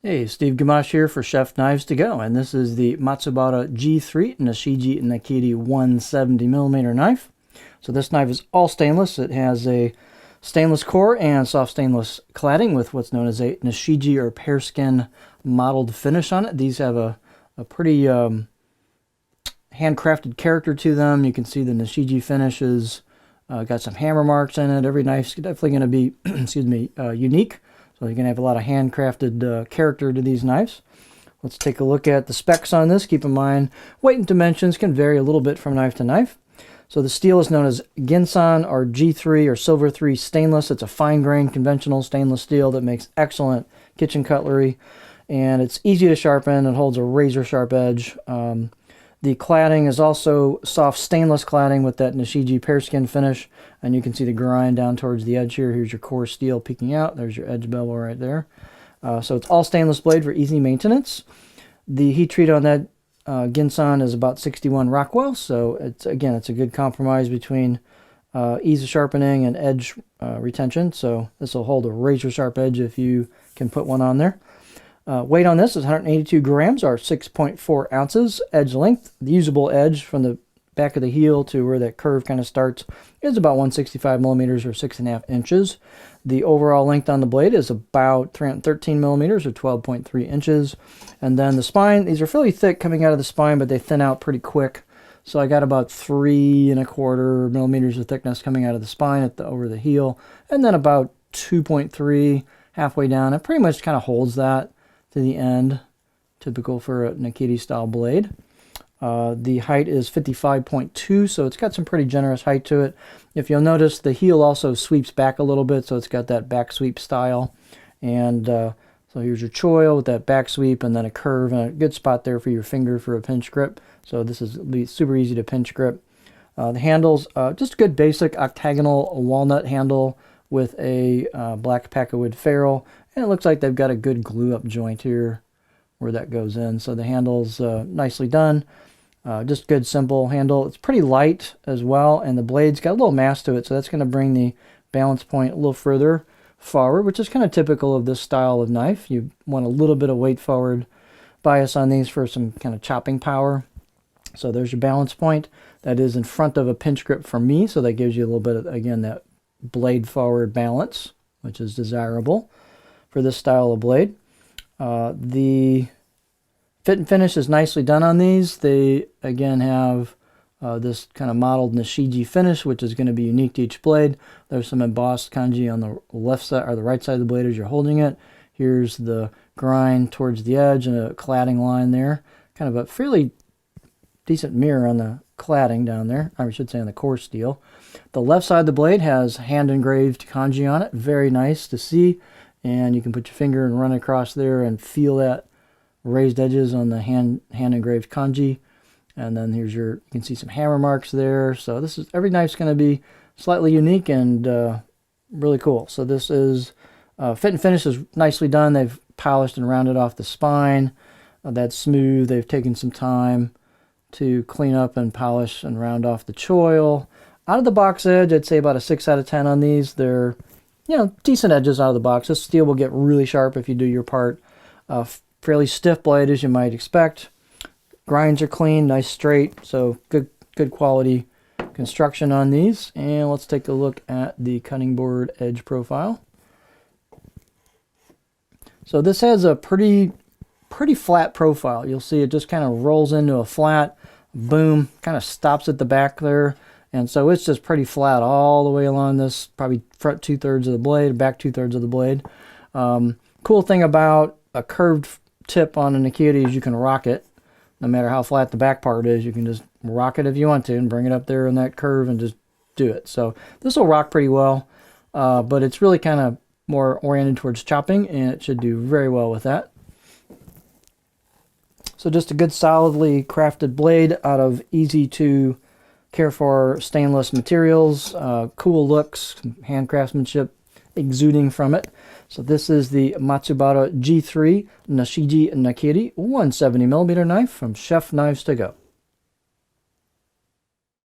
Hey, Steve Gamache here for Chef Knives to Go, and this is the Matsubara G3 Nashiji Nakiri 170mm knife. So this knife is all stainless. It has a stainless core and soft stainless cladding with what's known as a Nashiji or pear skin mottled finish on it. These have a pretty handcrafted character to them. You can see the Nashiji finish is got some hammer marks in it. Every knife's definitely going to be unique. So you're going to have a lot of handcrafted character to these knives. Let's take a look at the specs on this. Keep in mind, weight and dimensions can vary a little bit from knife to knife. So the steel is known as Ginsan or G3 or Silver 3 stainless. It's a fine grain conventional stainless steel that makes excellent kitchen cutlery. And it's easy to sharpen. It holds a razor sharp edge. The cladding is also soft stainless cladding with that Nashiji pear skin finish. And you can see the grind down towards the edge here. Here's your core steel peeking out. There's your edge bevel right there. So it's all stainless blade for easy maintenance. The heat treat on that Ginsan is about 61 Rockwell. So it's a good compromise between ease of sharpening and edge retention. So this will hold a razor sharp edge if you can put one on there. Weight on this is 182 grams or 6.4 ounces. Edge length, the usable edge from the back of the heel to where that curve kind of starts is about 165 millimeters or 6.5 inches. The overall length on the blade is about 313 millimeters or 12.3 inches. And then the spine, these are fairly thick coming out of the spine, but they thin out pretty quick. So I got about 3.25 millimeters of thickness coming out of the spine over the heel, and then about 2.3 halfway down. It pretty much kind of holds that to the end, typical for a Nakiri style blade. The height is 55.2, so it's got some pretty generous height to it. If you'll notice, the heel also sweeps back a little bit, so it's got that back sweep style. And so here's your choil with that back sweep and then a curve and a good spot there for your finger for a pinch grip. So this is super easy to pinch grip. The handles, just a good basic octagonal walnut handle with a black packawood ferrule. And it looks like they've got a good glue-up joint here where that goes in. So the handle's nicely done. Just good, simple handle. It's pretty light as well, and the blade's got a little mass to it, so that's going to bring the balance point a little further forward, which is kind of typical of this style of knife. You want a little bit of weight forward bias on these for some kind of chopping power. So there's your balance point. That is in front of a pinch grip for me, so that gives you a little bit of, again, that blade forward balance, which is desirable for this style of blade. The fit and finish is nicely done on these. They, again, have this kind of mottled Nashiji finish, which is going to be unique to each blade. There's some embossed kanji on the left side or the right side of the blade as you're holding it. Here's the grind towards the edge and a cladding line there. Kind of a fairly decent mirror on the cladding down there. I should say on the core steel. The left side of the blade has hand-engraved kanji on it. Very nice to see. And you can put your finger and run across there and feel that raised edges on the hand-engraved kanji. And then here's you can see some hammer marks there. So this is, every knife's going to be slightly unique and really cool. So this is, fit and finish is nicely done. They've polished and rounded off the spine. That's smooth. They've taken some time to clean up and polish and round off the choil. Out of the box edge, I'd say about a 6 out of 10 on these. They're, decent edges out of the box. This steel will get really sharp if you do your part. Fairly stiff blade, as you might expect. Grinds are clean, nice straight, so good quality construction on these. And let's take a look at the cutting board edge profile. So this has a pretty flat profile. You'll see it just kind of rolls into a flat, boom, kind of stops at the back there. And so it's just pretty flat all the way along this, probably front 2/3 of the blade, back 2/3 of the blade. Cool thing about a curved tip on a Nakiri is you can rock it. No matter how flat the back part is, you can just rock it if you want to and bring it up there in that curve and just do it. So this will rock pretty well, but it's really kind of more oriented towards chopping, and it should do very well with that. So just a good solidly crafted blade out of easy to care for stainless materials, cool looks, hand craftsmanship exuding from it. So this is the Matsubara G3 Nashiji Nakiri 170mm knife from Chef Knives to Go.